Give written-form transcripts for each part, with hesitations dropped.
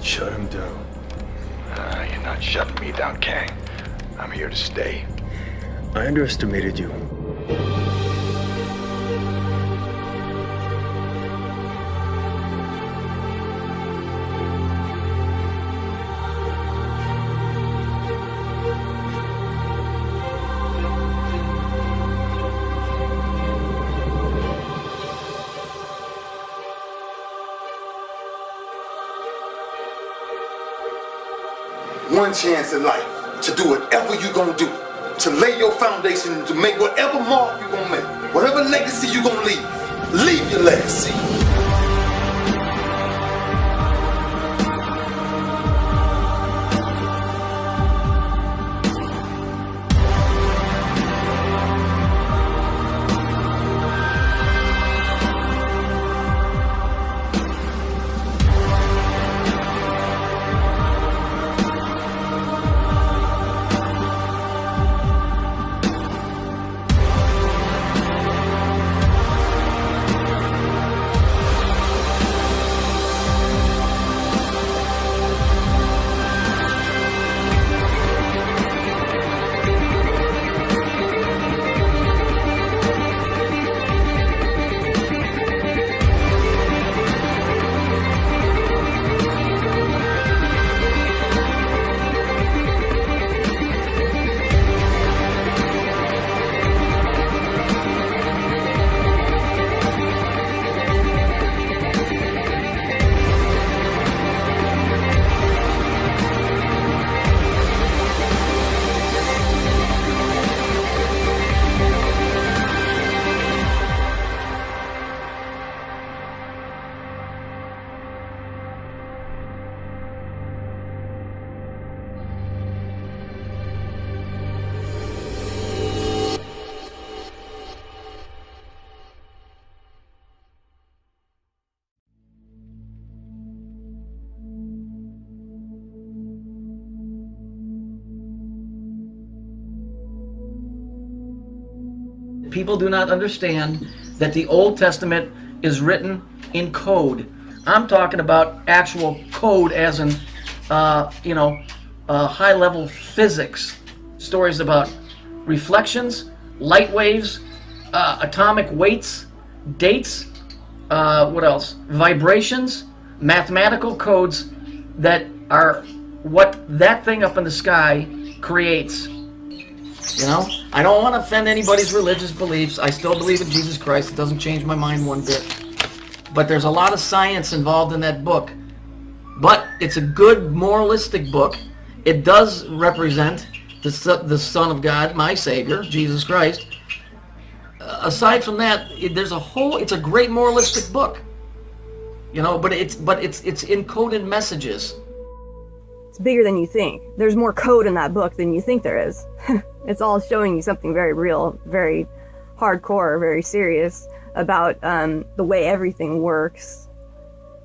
Shut him down. You're not shutting me down, Kang. I'm here to stay. I underestimated you. One chance in life to do whatever you're gonna do, to lay your foundation, to make whatever mark you're gonna make, whatever legacy you're gonna leave your legacy. People do not understand that the Old Testament is written in code. I'm talking about actual code as in, high-level physics. Stories about reflections, light waves, atomic weights, dates, what else? Vibrations, mathematical codes that are what that thing up in the sky creates. You know, I don't want to offend anybody's religious beliefs. I still believe in Jesus Christ. It doesn't change my mind one bit. But there's a lot of science involved in that book. But it's a good moralistic book. It does represent the Son of God, my Savior, Jesus Christ. Aside from that, it's a great moralistic book. You know, but it's encoded messages. It's bigger than you think. There's more code in that book than you think there is. It's all showing you something very real, very hardcore, very serious about the way everything works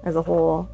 as a whole.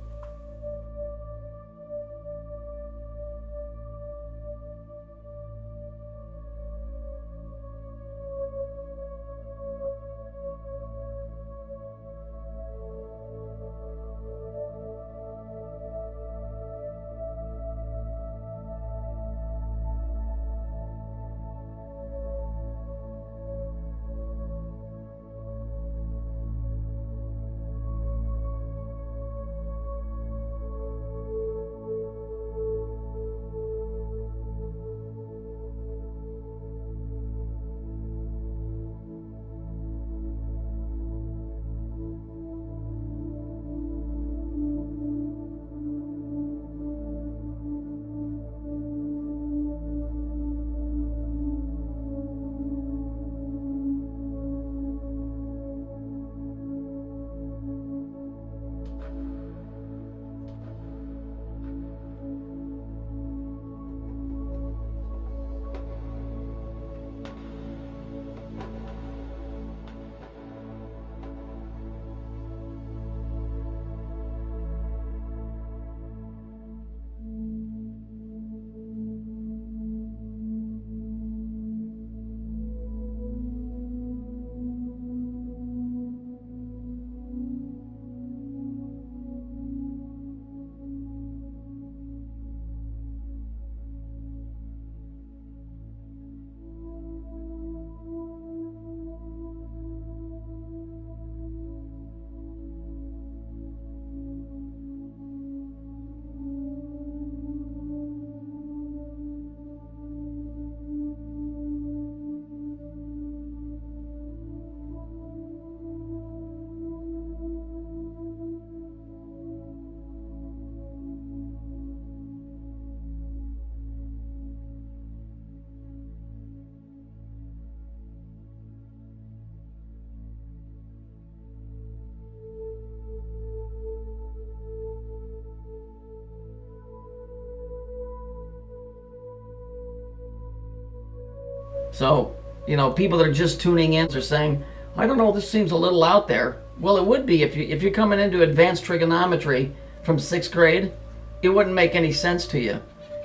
So, you know, people that are just tuning in are saying, I don't know, this seems a little out there. Well, it would be if you're coming into advanced trigonometry from 6th grade. It wouldn't make any sense to you.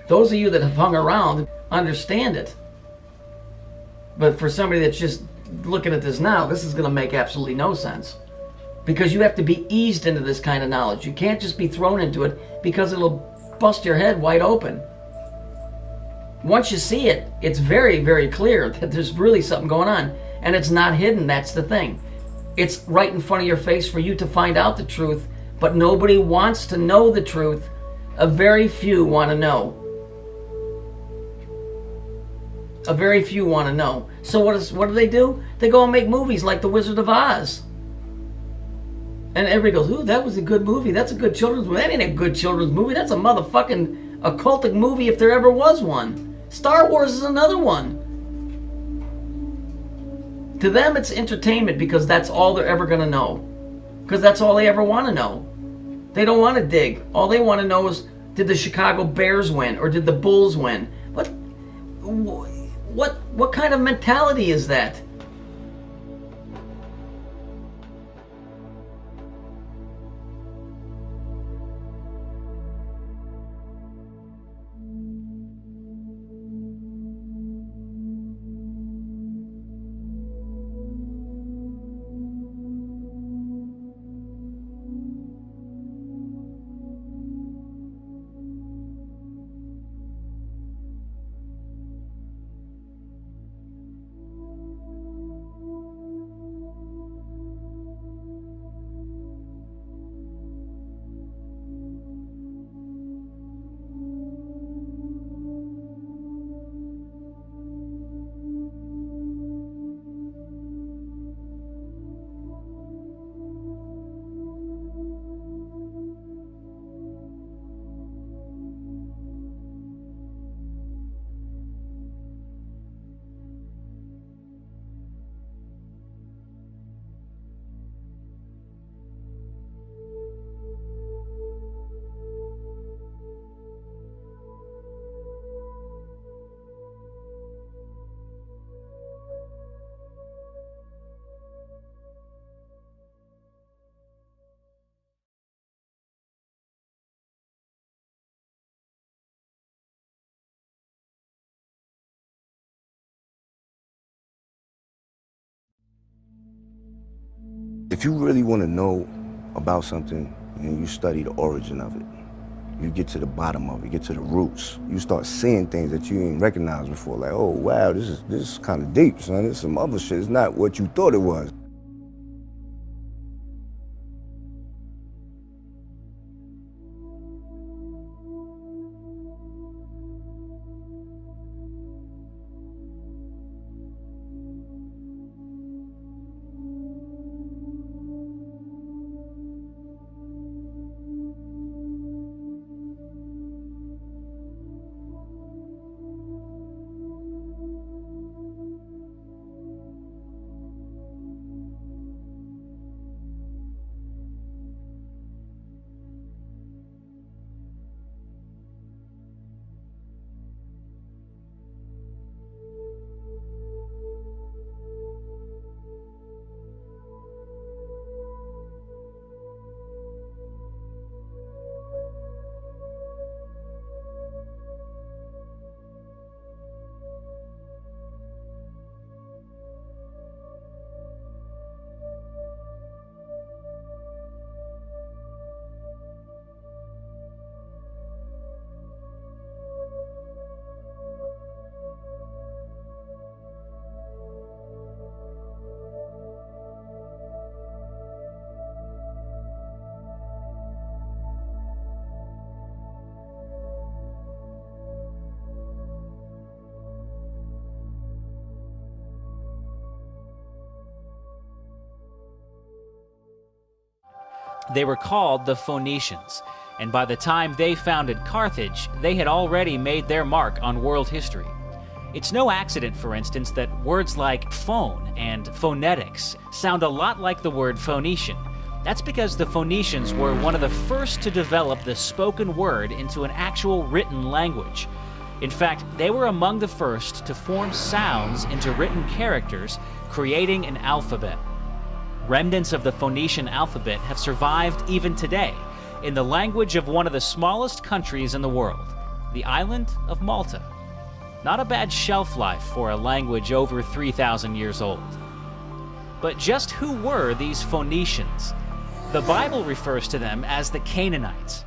Those of you that have hung around understand it. But for somebody that's just looking at this now, this is going to make absolutely no sense. Because you have to be eased into this kind of knowledge. You can't just be thrown into it because it'll bust your head wide open. Once you see it, it's very, very clear that there's really something going on. And it's not hidden, that's the thing. It's right in front of your face for you to find out the truth, but nobody wants to know the truth. A very few want to know. A very few want to know. So what do? They go and make movies like The Wizard of Oz. And everybody goes, ooh, that was a good movie. That's a good children's movie. That ain't a good children's movie. That's a motherfucking occultic movie if there ever was one. Star Wars is another one. To them, it's entertainment because that's all they're ever going to know. Because that's all they ever want to know. They don't want to dig. All they want to know is, did the Chicago Bears win or did the Bulls win? What kind of mentality is that? If you really want to know about something and you study the origin of it, you get to the bottom of it, get to the roots. You start seeing things that you didn't recognize before. Like, oh wow, this is kind of deep, son. This is some other shit. It's not what you thought it was. They were called the Phoenicians, and by the time they founded Carthage, they had already made their mark on world history. It's no accident, for instance, that words like phone and phonetics sound a lot like the word Phoenician. That's because the Phoenicians were one of the first to develop the spoken word into an actual written language. In fact, they were among the first to form sounds into written characters, creating an alphabet. Remnants of the Phoenician alphabet have survived even today in the language of one of the smallest countries in the world, the island of Malta. Not a bad shelf life for a language over 3,000 years old. But just who were these Phoenicians? The Bible refers to them as the Canaanites.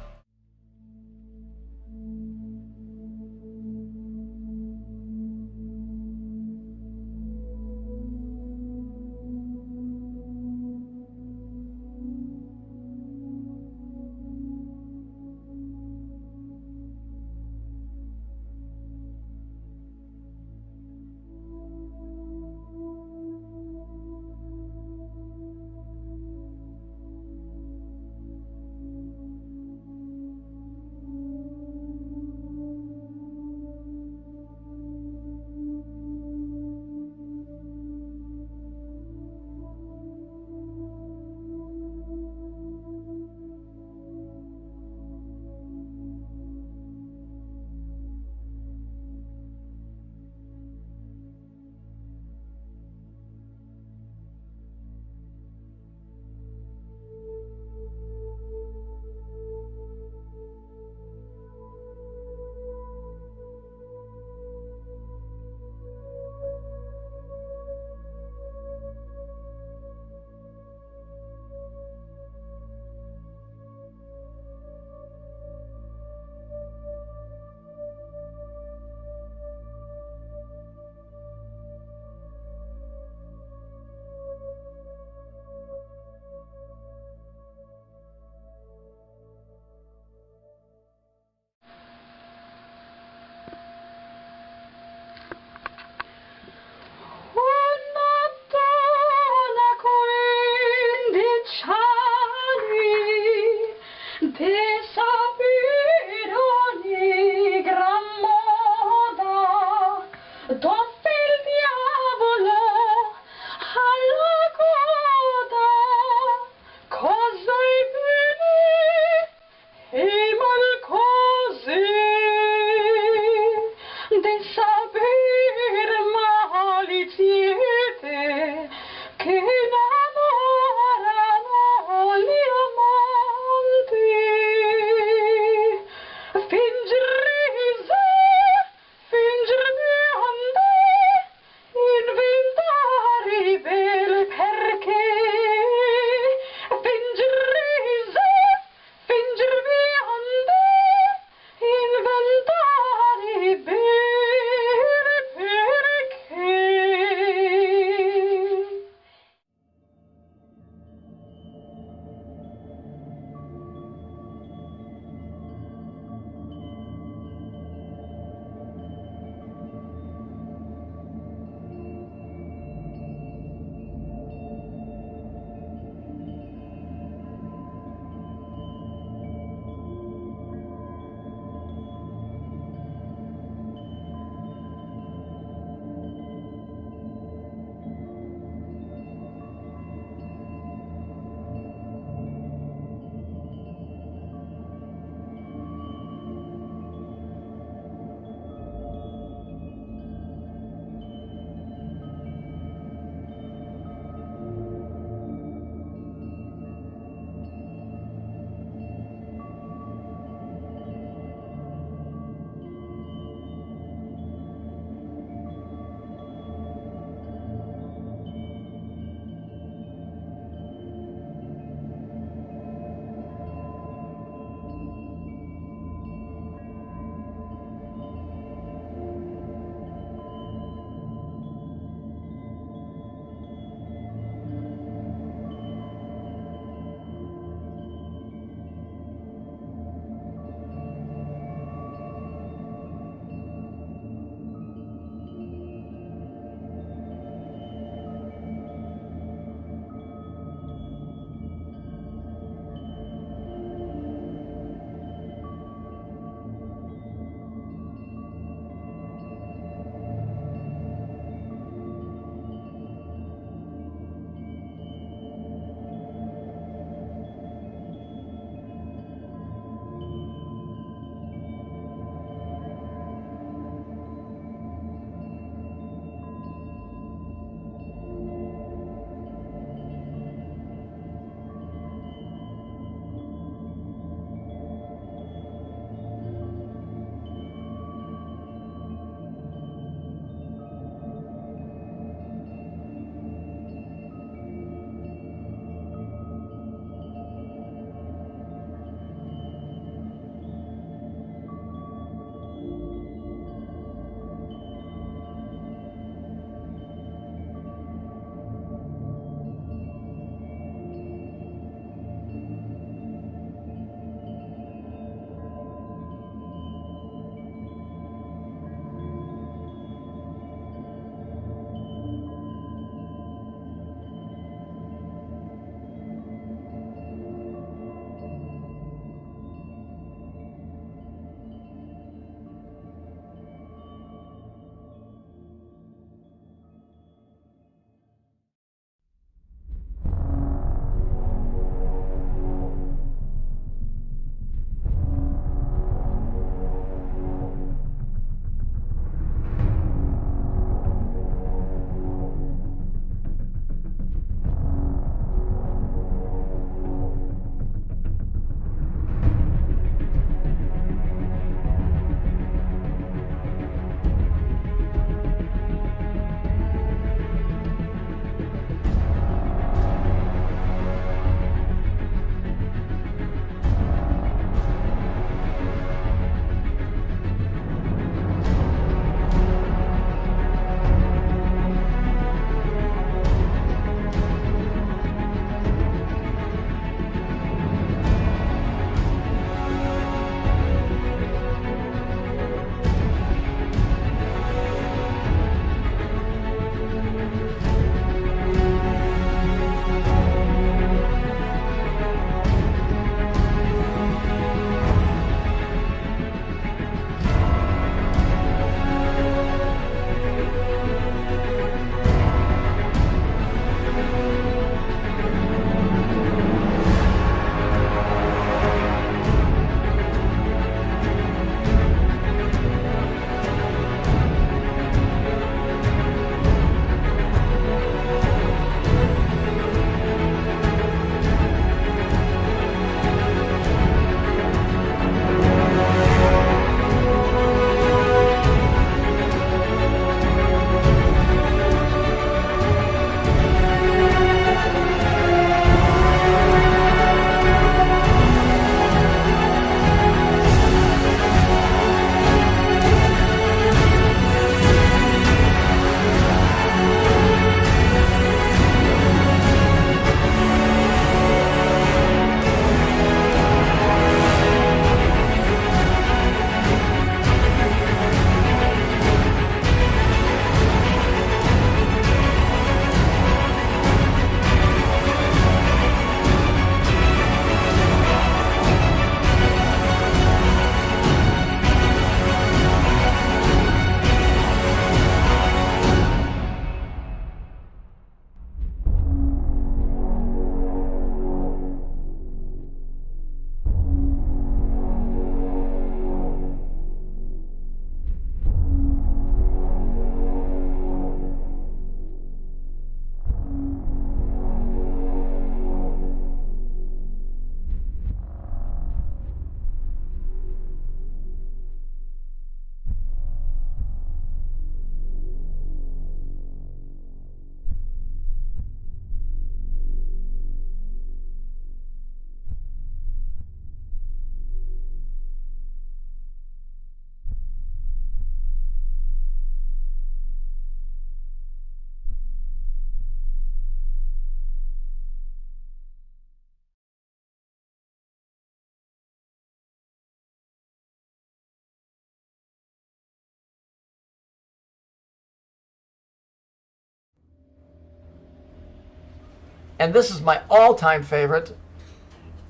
And this is my all-time favorite.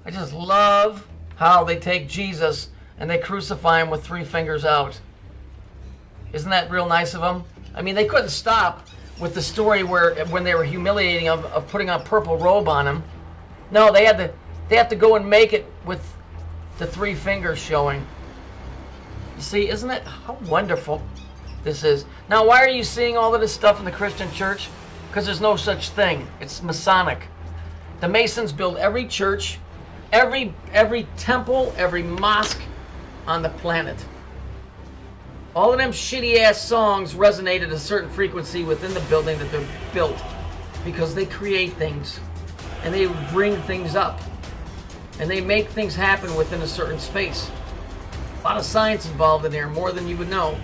I just love how they take Jesus and they crucify him with 3 fingers out. Isn't that real nice of them? I mean, they couldn't stop with the story where when they were humiliating him of putting a purple robe on him. No, they have to go and make it with the 3 fingers showing. You see, isn't it how wonderful this is? Now, why are you seeing all of this stuff in the Christian church? Because there's no such thing. It's Masonic. The Masons build every church, every temple, every mosque on the planet. All of them shitty ass songs resonate at a certain frequency within the building that they're built, because they create things and they bring things up and they make things happen within a certain space. A lot of science involved in there, more than you would know.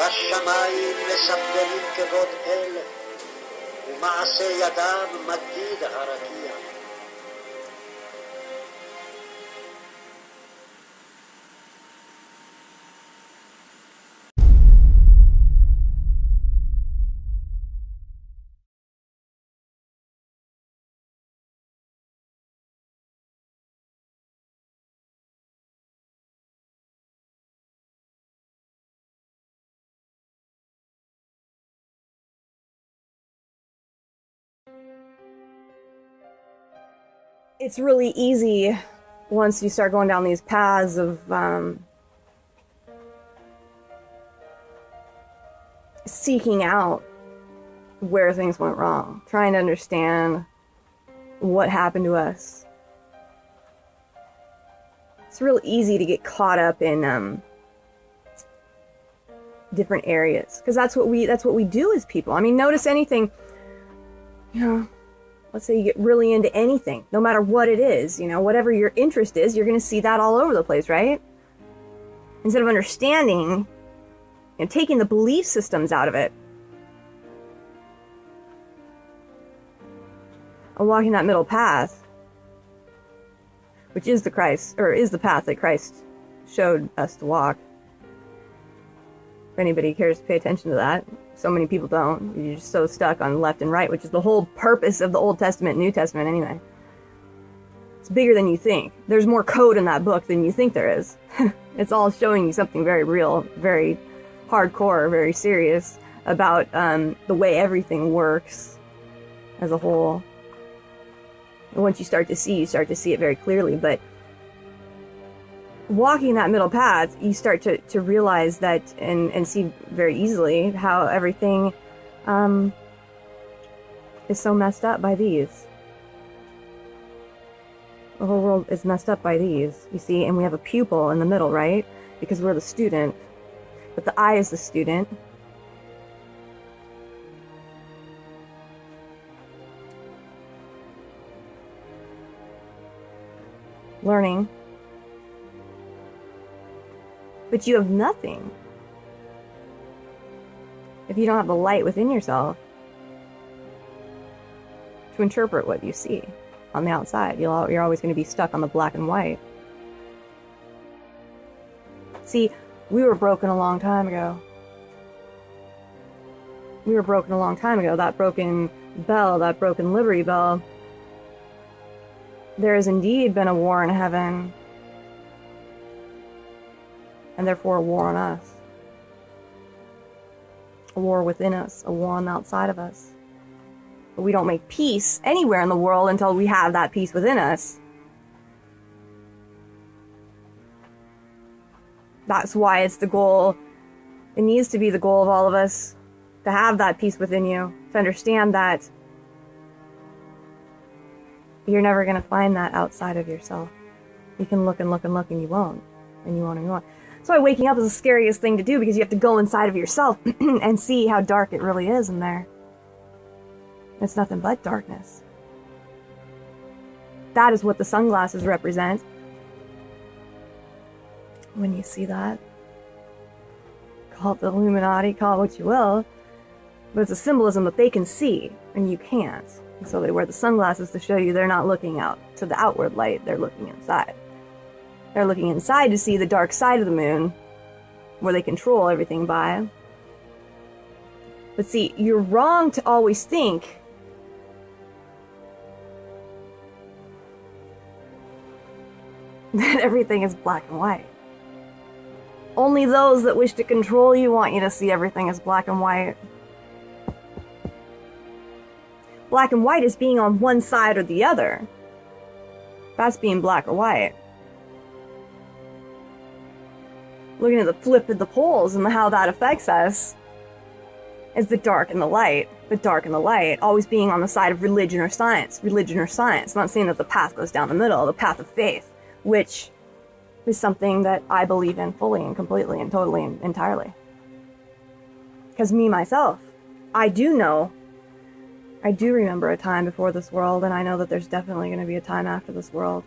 והשמיים מספרים כבוד אל, ומעשה ידם מדיד הרקיע. It's really easy once you start going down these paths of seeking out where things went wrong, trying to understand what happened to us. It's real easy to get caught up in different areas, because that's what we do as people. I mean, notice anything, you know. Let's say you get really into anything, no matter what it is, you know, whatever your interest is, you're going to see that all over the place, right? Instead of understanding and taking the belief systems out of it and walking that middle path, which is the Christ, or is the path that Christ showed us to walk. If anybody cares to pay attention to that. So many people don't. You're just so stuck on left and right, which is the whole purpose of the Old Testament and New Testament anyway. It's bigger than you think. There's more code in that book than you think there is. It's all showing you something very real, very hardcore, very serious about the way everything works as a whole. And once you start to see it very clearly. But walking that middle path, you start to realize that and see very easily how everything is so messed up by these. The whole world is messed up by these, you see, and we have a pupil in the middle, right? Because we're the student, but the I is the student. Learning. But you have nothing if you don't have the light within yourself to interpret what you see on the outside. You're always going to be stuck on the black and white. See, we were broken a long time ago. We were broken a long time ago. That broken bell, that broken Liberty Bell. There has indeed been a war in heaven, and therefore a war on us. A war within us, a war on the outside of us. But we don't make peace anywhere in the world until we have that peace within us. That's why it's the goal. It needs to be the goal of all of us to have that peace within you, to understand that you're never going to find that outside of yourself. You can look and look and look and you won't. And you won't and you won't. That's why waking up is the scariest thing to do, because you have to go inside of yourself and see how dark it really is in there. It's nothing but darkness. That is what the sunglasses represent. When you see that, call it the Illuminati, call it what you will, but it's a symbolism that they can see and you can't. And so they wear the sunglasses to show you they're not looking out to the outward light, they're looking inside. They're looking inside to see the dark side of the moon, where they control everything by. But see, you're wrong to always think that everything is black and white. Only those that wish to control you want you to see everything as black and white. Black and white is being on one side or the other. That's being black or white. Looking at the flip of the poles and how that affects us is the dark and the light. The dark and the light, always being on the side of religion or science. Religion or science. I'm not saying that the path goes down the middle, the path of faith, which is something that I believe in fully and completely and totally and entirely. Because me, myself, I do remember a time before this world, and I know that there's definitely going to be a time after this world.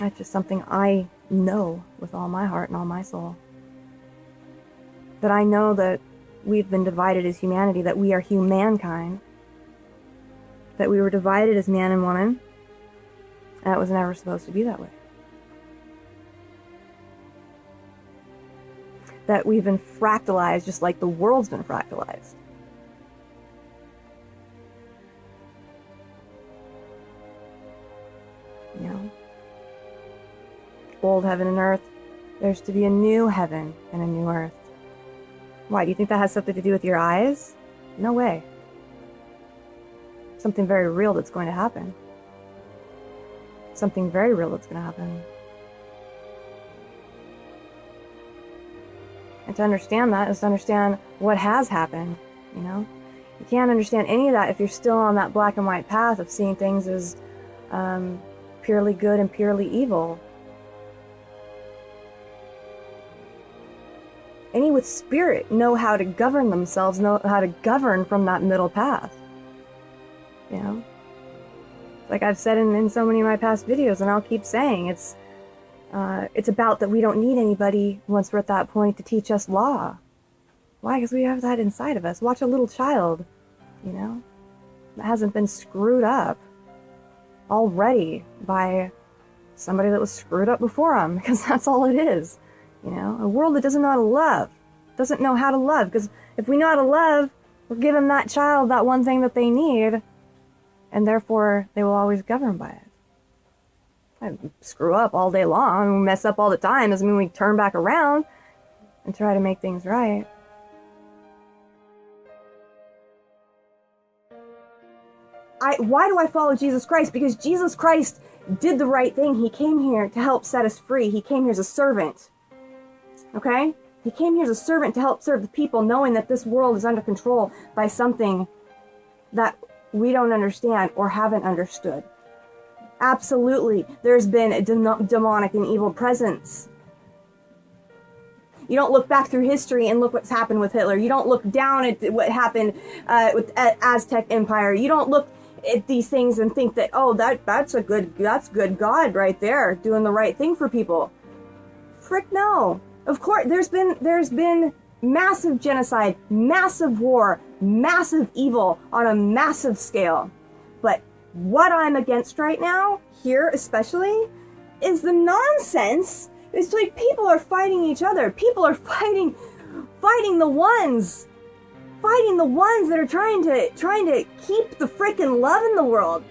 That's just something I know with all my heart and all my soul. that I know that we've been divided as humanity, that we are humankind, that we were divided as man and woman, and it was never supposed to be that way. That we've been fractalized just like the world's been fractalized. You know? Old heaven and earth, there's to be a new heaven and a new earth. Why, do you think that has something to do with your eyes? No way. Something very real that's going to happen. Something very real that's going to happen. And to understand that is to understand what has happened, you know? You can't understand any of that if you're still on that black and white path of seeing things as purely good and purely evil. Any with spirit know how to govern themselves, know how to govern from that middle path. You know? Like I've said in so many of my past videos, and I'll keep saying, it's about that we don't need anybody once we're at that point to teach us law. Why? Because we have that inside of us. Watch a little child, you know, that hasn't been screwed up already by somebody that was screwed up before them, because that's all it is. You know, a world that doesn't know how to love, doesn't know how to love, because if we know how to love, we're giving that child that one thing that they need, and therefore they will always govern by it. I screw up all day long, we mess up all the time, doesn't mean we turn back around and try to make things right. Why do I follow Jesus Christ? Because Jesus Christ did the right thing. He came here to help set us free. He came here as a servant. Okay? He came here as a servant to help serve the people, knowing that this world is under control by something that we don't understand or haven't understood. Absolutely, there's been a demonic and evil presence. You don't look back through history and look what's happened with Hitler. You don't look down at what happened with Aztec Empire. You don't look at these things and think that, oh, that's good God right there doing the right thing for people. Frick no. Of course, there's been massive genocide, massive war, massive evil on a massive scale. But what I'm against right now, here especially, is the nonsense. It's like people are fighting each other. People are fighting the ones that are trying to keep the frickin' love in the world.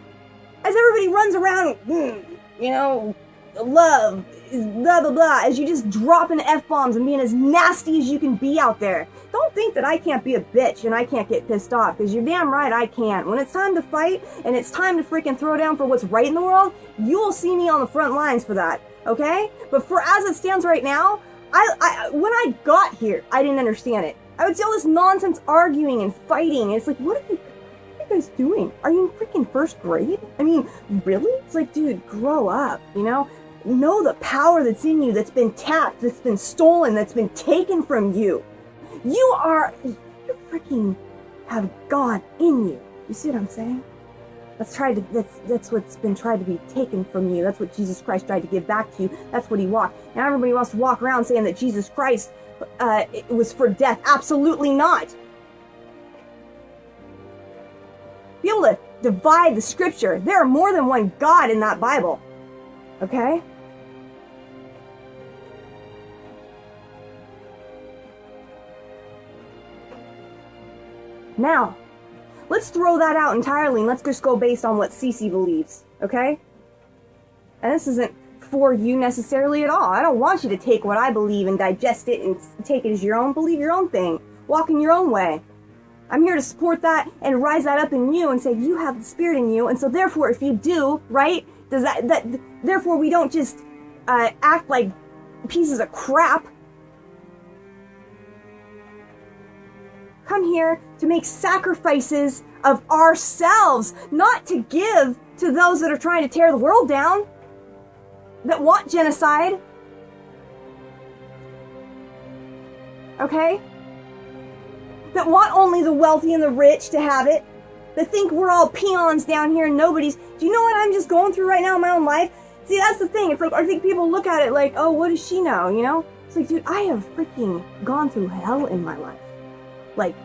As everybody runs around, you know, love, blah, blah, blah, as you just dropping F-bombs and being as nasty as you can be out there. Don't think that I can't be a bitch and I can't get pissed off, because you're damn right I can. When it's time to fight and it's time to freaking throw down for what's right in the world, you'll see me on the front lines for that, okay? But for as it stands right now, when I got here, I didn't understand it. I would see all this nonsense arguing and fighting, and it's like, what are you guys doing? Are you in freaking first grade? I mean, really? It's like, dude, grow up, you know? Know the power that's in you, that's been tapped, that's been stolen, that's been taken from you. You freaking have God in you. You see what I'm saying? That's what's been tried to be taken from you. That's what Jesus Christ tried to give back to you. That's what he walked. And everybody wants to walk around saying that Jesus Christ it was for death. Absolutely not. Be able to divide the scripture. There are more than one God in that Bible. Okay? Now, let's throw that out entirely and let's just go based on what Cece believes, okay? And this isn't for you necessarily at all. I don't want you to take what I believe and digest it and take it as your own. Believe your own thing. Walk in your own way. I'm here to support that and rise that up in you and say you have the Spirit in you, and so therefore if you do, right, does that therefore we don't just act like pieces of crap. Come here to make sacrifices of ourselves, not to give to those that are trying to tear the world down, that want genocide. Okay? That want only the wealthy and the rich to have it. That think we're all peons down here and nobody's. Do you know what I'm just going through right now in my own life? See, that's the thing. It's like, I think people look at it like, oh, what does she know, you know? It's like, dude, I have freaking gone through hell in my life. Like,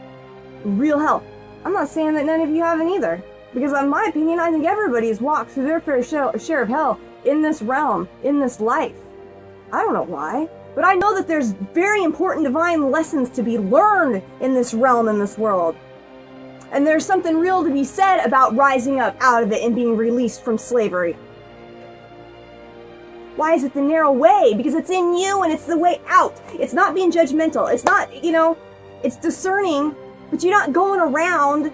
real hell. I'm not saying that none of you haven't either. Because in my opinion, I think everybody has walked through their fair share of hell in this realm, in this life. I don't know why. But I know that there's very important divine lessons to be learned in this realm, in this world. And there's something real to be said about rising up out of it and being released from slavery. Why is it the narrow way? Because it's in you and it's the way out. It's not being judgmental. It's not, it's discerning, but you're not going around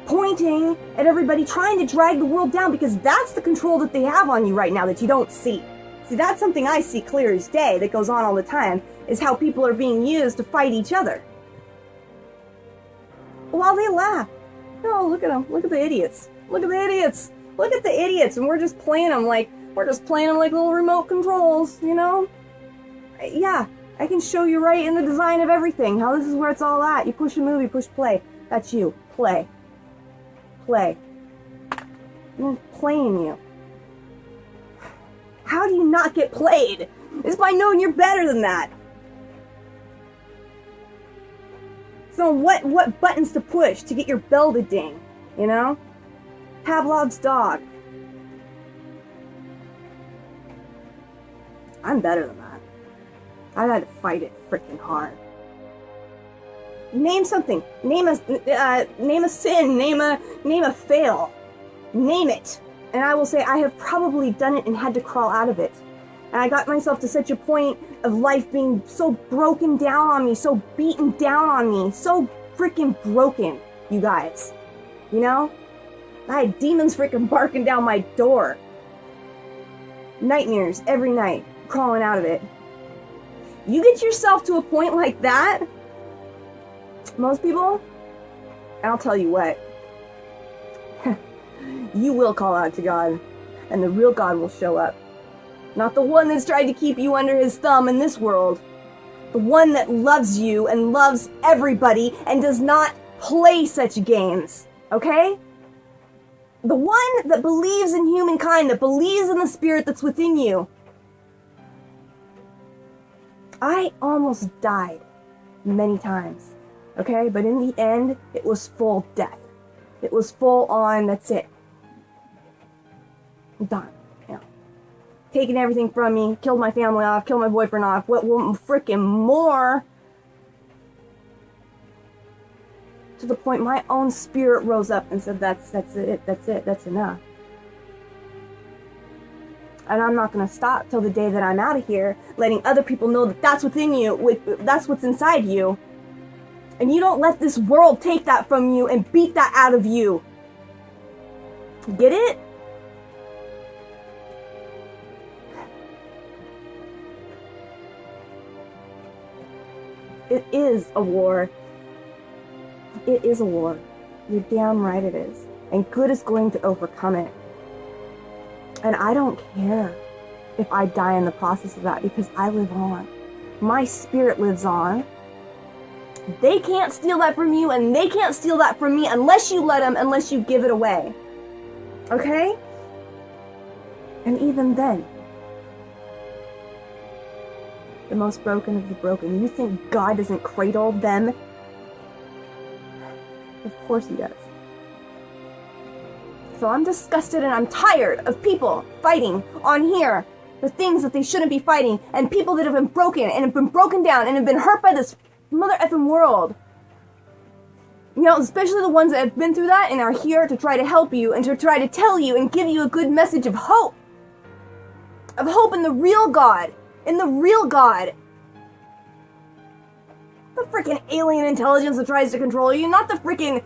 pointing at everybody trying to drag the world down, because that's the control that they have on you right now that you don't see. See, that's something I see clear as day that goes on all the time, is how people are being used to fight each other. While they laugh. Oh, look at them. Look at the idiots. Look at the idiots. Look at the idiots. And we're just playing them like little remote controls, Yeah, I can show you right in the design of everything how this is where it's all at. You push a move, you push play. That's you. Play. Play. I'm playing you. How do you not get played? It's by knowing you're better than that. So what buttons to push to get your bell to ding, Pavlov's dog. I'm better than that. I've had to fight it freaking hard. Name something. Name a sin. Name a fail. Name it. And I will say I have probably done it and had to crawl out of it. And I got myself to such a point of life being so broken down on me, so beaten down on me, so freaking broken, you guys. I had demons freaking barking down my door. Nightmares every night, crawling out of it. You get yourself to a point like that, most people, and I'll tell you what, you will call out to God, and the real God will show up. Not the one that's tried to keep you under his thumb in this world. The one that loves you and loves everybody and does not play such games. Okay? The one that believes in humankind, that believes in the spirit that's within you. I almost died many times. Okay? But in the end, it was full death. It was full on, that's it. I'm done. Taking everything from me, killed my family off, killed my boyfriend off, what freaking more, to the point my own spirit rose up and said, that's enough. And I'm not going to stop till the day that I'm out of here, letting other people know that that's within you, that's what's inside you. And you don't let this world take that from you and beat that out of you. Get it? It is a war. It is a war. You're damn right it is. And good is going to overcome it. And I don't care if I die in the process of that, because I live on. My spirit lives on. They can't steal that from you, and they can't steal that from me unless you let them, unless you give it away. Okay? And even then, the most broken of the broken. You think God doesn't cradle them? Of course he does. So I'm disgusted and I'm tired of people fighting on here for things that they shouldn't be fighting, and people that have been broken and have been broken down and have been hurt by this mother effing world. Especially the ones that have been through that and are here to try to help you and to try to tell you and give you a good message of hope. Of hope in the real God. In the real God. The freaking alien intelligence that tries to control you, not the freaking...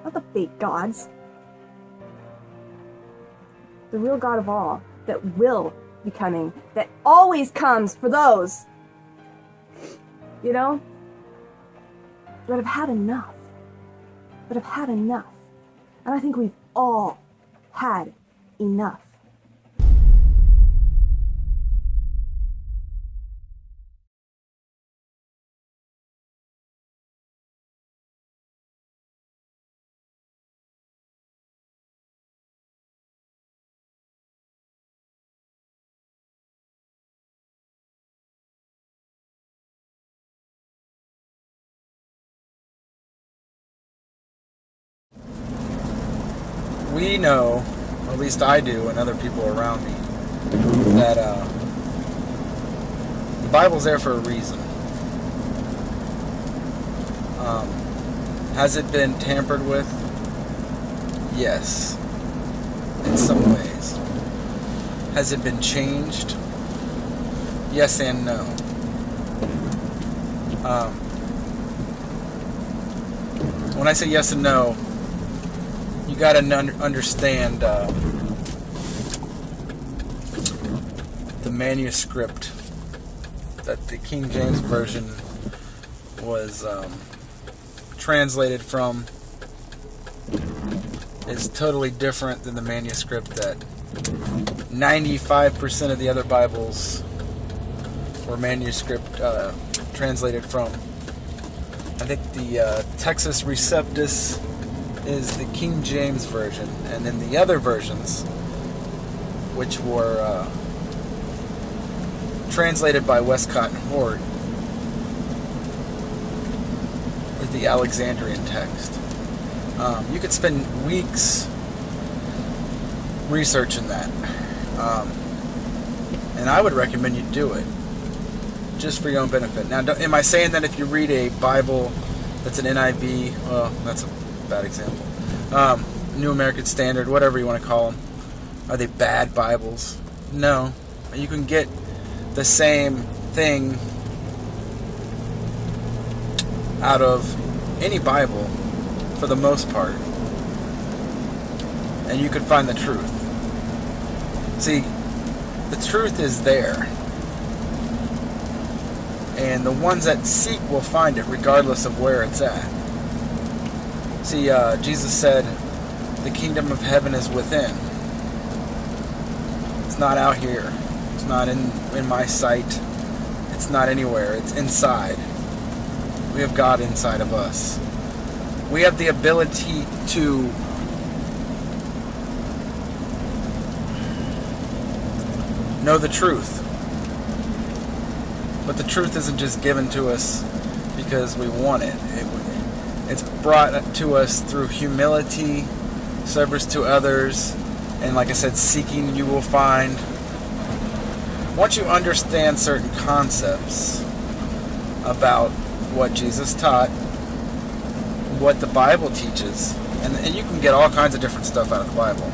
Not the fake gods. The real God of all, that will be coming, that always comes for those, that have had enough. That have had enough. And I think we've all had enough. we know, or at least I do, and other people around me, that the Bible's there for a reason. Has it been tampered with? Yes, in some ways. Has it been changed? Yes and no. When I say yes and no, you got to understand the manuscript that the King James Version was translated from is totally different than the manuscript that 95% of the other Bibles were manuscript translated from. I think the Texas Receptus is the King James Version, and then the other versions, which were translated by Westcott and Hort, is the Alexandrian text. You could spend weeks researching that, and I would recommend you do it just for your own benefit. Now, am I saying that if you read a Bible that's an NIV, well, that's a bad example, New American Standard, whatever you want to call them, are they bad Bibles? No. You can get the same thing out of any Bible for the most part, and you can find the truth. See, the truth is there, and the ones that seek will find it regardless of where it's at. See, Jesus said the kingdom of heaven is within. It's not out here. It's not in my sight. It's not anywhere. It's inside. We have God inside of us. We have the ability to know the truth. But the truth isn't just given to us because we want it. It's brought to us through humility, service to others, and like I said, seeking you will find. Once you understand certain concepts about what Jesus taught, what the Bible teaches, and you can get all kinds of different stuff out of the Bible.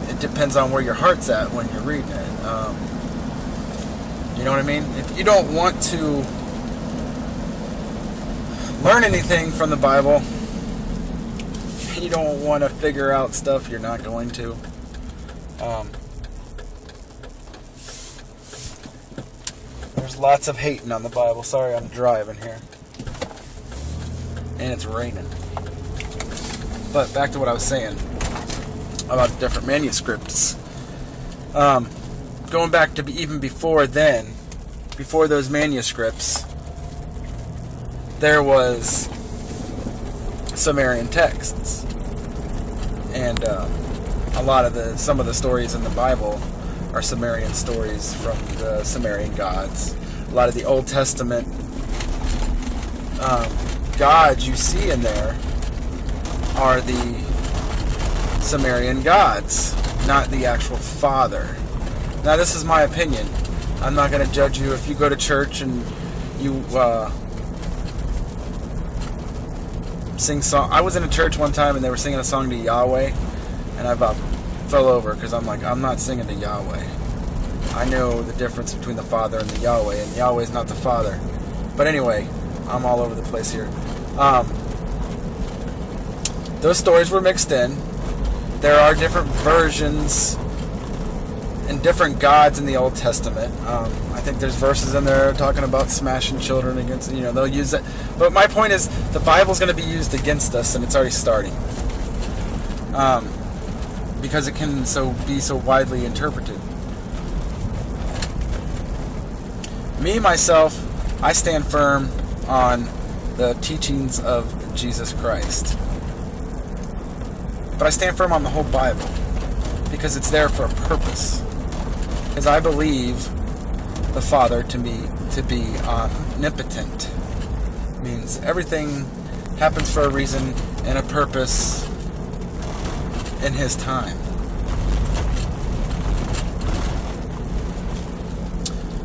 It depends on where your heart's at when you're reading it. You know what I mean? If you don't want to learn anything from the Bible, you don't want to figure out stuff, you're not going to. There's lots of hating on the Bible. Sorry, I'm driving here. And it's raining. But back to what I was saying about different manuscripts. Going back to even before then, before those manuscripts, there was Sumerian texts. And some of the stories in the Bible are Sumerian stories from the Sumerian gods. A lot of the Old Testament gods you see in there are the Sumerian gods, not the actual Father. Now, this is my opinion. I'm not going to judge you if you go to church and you sing song. I was in a church one time and they were singing a song to Yahweh, and I about fell over because I'm like, I'm not singing to Yahweh. I know the difference between the Father and the Yahweh, and Yahweh is not the Father. But anyway, I'm all over the place here. Those stories were mixed in. There are different versions and different gods in the Old Testament. I think there's verses in there talking about smashing children against, they'll use it. But my point is, the Bible's going to be used against us, and it's already starting. Because it can be so widely interpreted. Me, myself, I stand firm on the teachings of Jesus Christ. But I stand firm on the whole Bible because it's there for a purpose. Because I believe the Father to be omnipotent. It means everything happens for a reason and a purpose. in his time.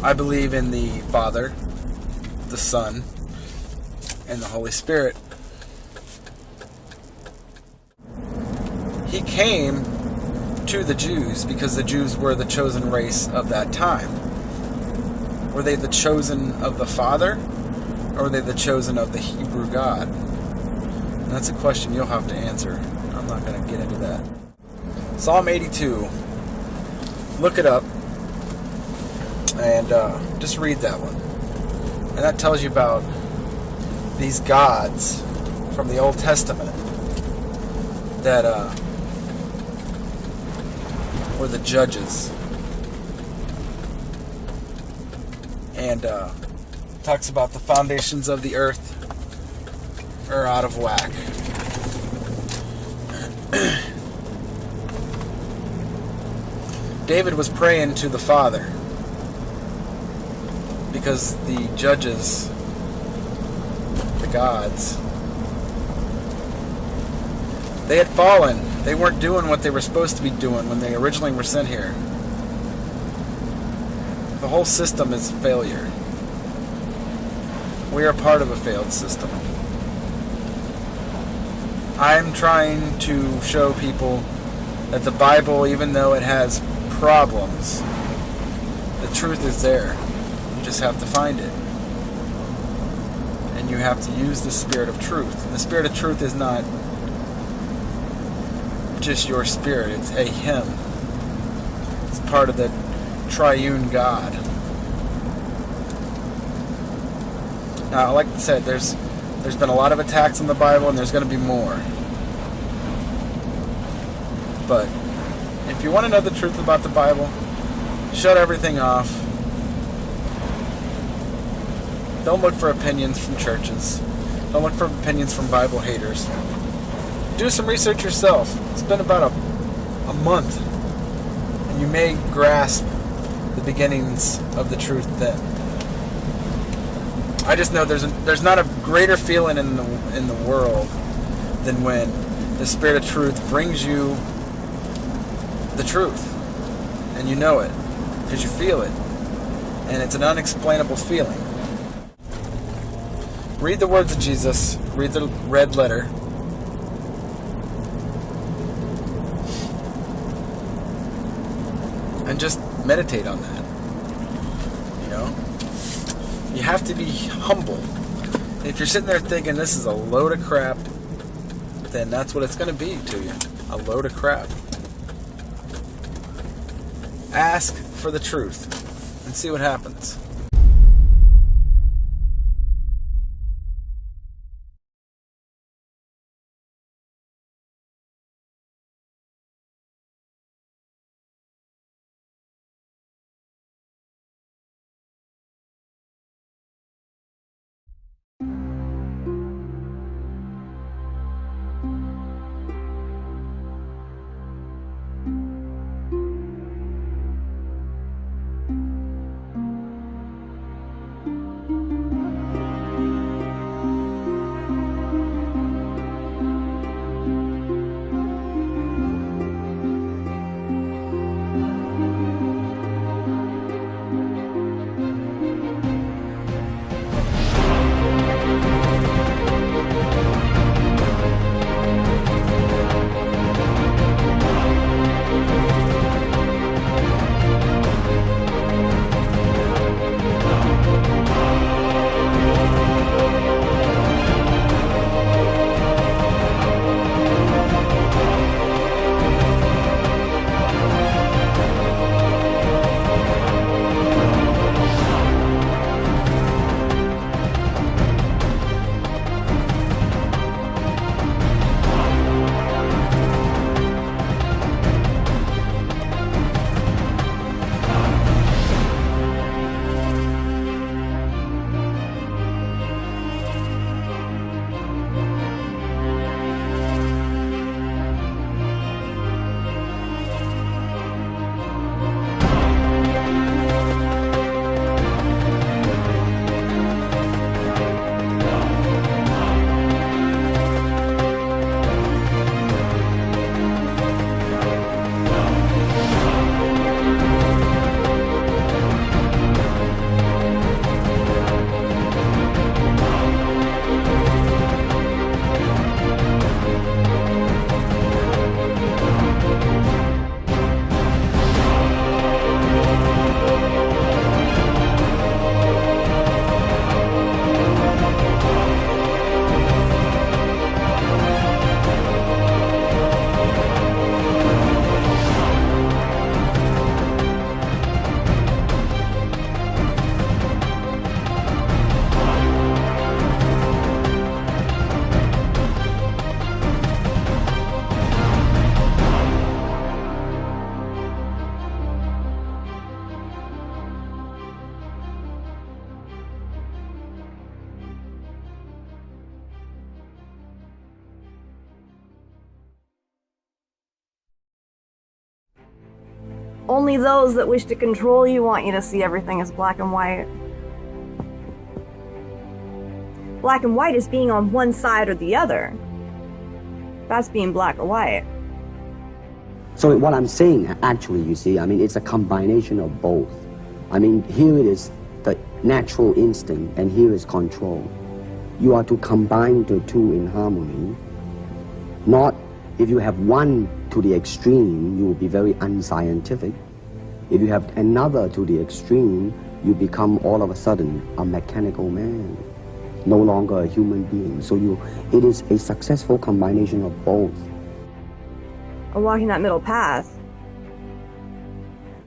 I believe in the Father, the Son, and the Holy Spirit. He came to the Jews because the Jews were the chosen race of that time. Were they the chosen of the Father, or were they the chosen of the Hebrew God? And that's a question you'll have to answer. I'm not going to get into that. Psalm 82. Look it up. And just read that one. And that tells you about these gods from the Old Testament that were the judges. And talks about the foundations of the earth are out of whack. David was praying to the Father because the judges, the gods, they had fallen. They weren't doing what they were supposed to be doing when they originally were sent here. The whole system is a failure. We are part of a failed system. I'm trying to show people that the Bible, even though it has problems, the truth is there. You just have to find it. And you have to use the Spirit of truth. The Spirit of truth is not just your spirit, it's a Him. It's part of the triune God. Now, like I said, there's been a lot of attacks on the Bible, and there's going to be more. But if you want to know the truth about the Bible, shut everything off. Don't look for opinions from churches. Don't look for opinions from Bible haters. Do some research yourself. Spend about a month, and you may grasp the beginnings of the truth then. I just know there's not a greater feeling in the world than when the Spirit of truth brings you the truth, and you know it because you feel it, and it's an unexplainable feeling. Read the words of Jesus. Read the red letter. And just meditate on that. You know? You have to be humble. If you're sitting there thinking this is a load of crap, then that's what it's going to be to you. A load of crap. Ask for the truth and see what happens. Only those that wish to control you want you to see everything as black and white. Black and white is being on one side or the other. That's being black or white. So what I'm saying, actually, you see, I mean, it's a combination of both. I mean, here it is the natural instinct, and here is control. You are to combine the two in harmony. Not, if you have one to the extreme, you will be very unscientific. If you have another to the extreme, you become all of a sudden a mechanical man, no longer a human being. So it is a successful combination of both. Or walking that middle path,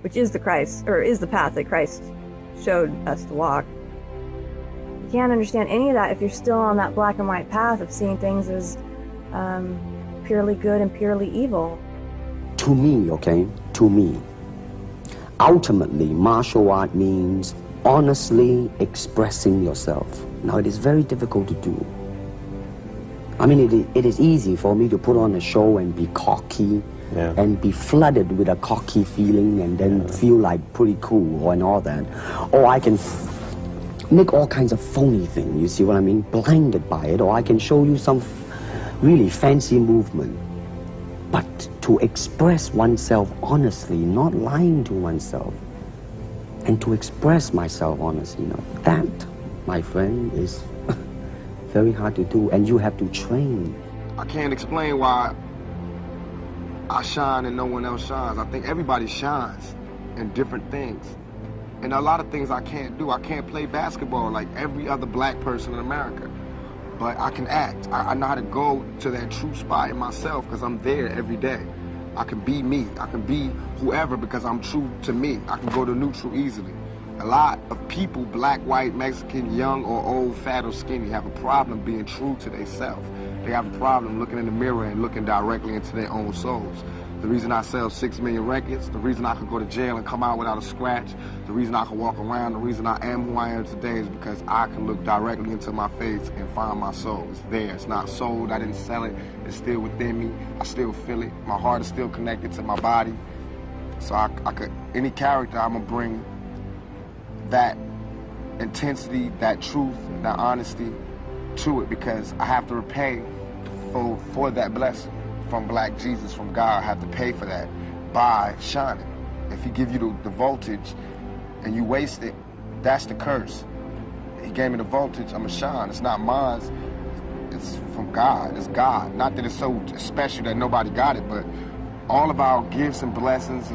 which is the path that Christ showed us to walk. You can't understand any of that if you're still on that black and white path of seeing things as purely good and purely evil. To me, okay, to me, ultimately, martial art means honestly expressing yourself. Now, it is very difficult to do. I mean, it is easy for me to put on a show and be cocky, and be flooded with a cocky feeling and then feel like pretty cool and all that. Or I can make all kinds of phony things, you see what I mean? Blinded by it. Or I can show you some really fancy movement. But to express oneself honestly, not lying to oneself, and to express myself honestly, that, my friend, is very hard to do, and you have to train. I can't explain why I shine and no one else shines. I think everybody shines in different things. And a lot of things I can't do. I can't play basketball like every other black person in America. But I can act. I know how to go to that true spot in myself because I'm there every day. I can be me. I can be whoever because I'm true to me. I can go to neutral easily. A lot of people, black, white, Mexican, young or old, fat or skinny, have a problem being true to themselves. They have a problem looking in the mirror and looking directly into their own souls. The reason I sell 6 million records, the reason I could go to jail and come out without a scratch, the reason I can walk around, the reason I am who I am today is because I can look directly into my face and find my soul. It's there. It's not sold. I didn't sell it. It's still within me. I still feel it. My heart is still connected to my body. So I could, any character, I'm going to bring that intensity, that truth, that honesty to it because I have to repay for that blessing from Black Jesus, from God. I have to pay for that by shining. If he give you the voltage and you waste it, that's the curse. He gave me the voltage, I'm a shine. It's not mine, it's from God, it's God. Not that it's so special that nobody got it, but all of our gifts and blessings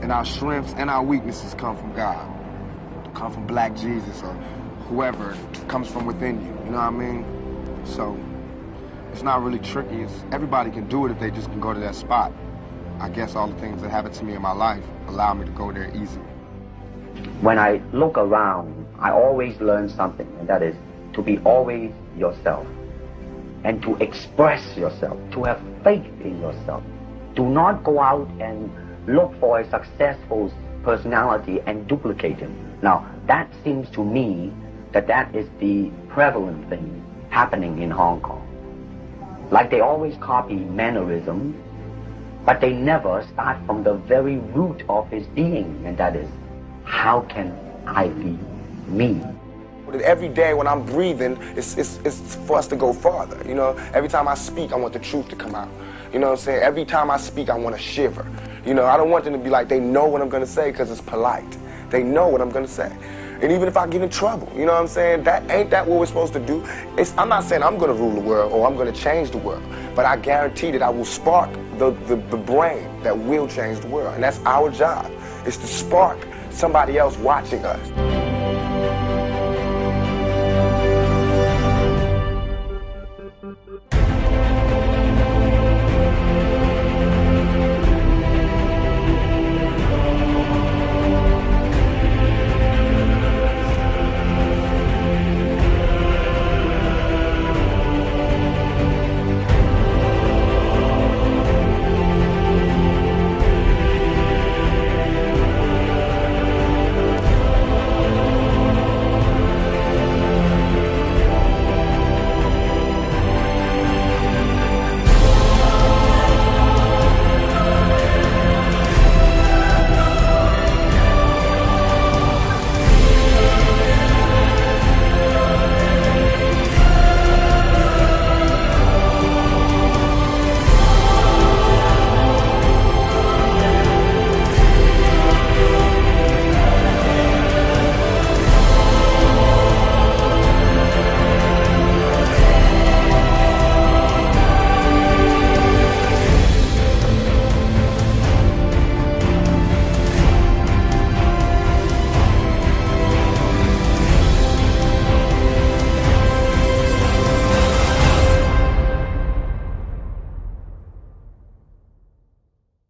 and our strengths and our weaknesses come from God. Come from Black Jesus or whoever comes from within you, you know what I mean? So it's not really tricky. Everybody can do it if they just can go to that spot. I guess all the things that happened to me in my life allow me to go there easily. When I look around, I always learn something, and that is to be always yourself and to express yourself, to have faith in yourself. Do not go out and look for a successful personality and duplicate him. Now, that seems to me that is the prevalent thing happening in Hong Kong. Like they always copy mannerisms, but they never start from the very root of his being, and that is, how can I be me? Every day when I'm breathing, it's for us to go farther, you know? Every time I speak, I want the truth to come out. You know what I'm saying? Every time I speak, I want to shiver. You know, I don't want them to be like, they know what I'm going to say because it's polite. They know what I'm going to say. And even if I get in trouble, you know what I'm saying? Ain't that what we're supposed to do? I'm not saying I'm going to rule the world or I'm going to change the world, but I guarantee that I will spark the brain that will change the world. And that's our job, is to spark somebody else watching us.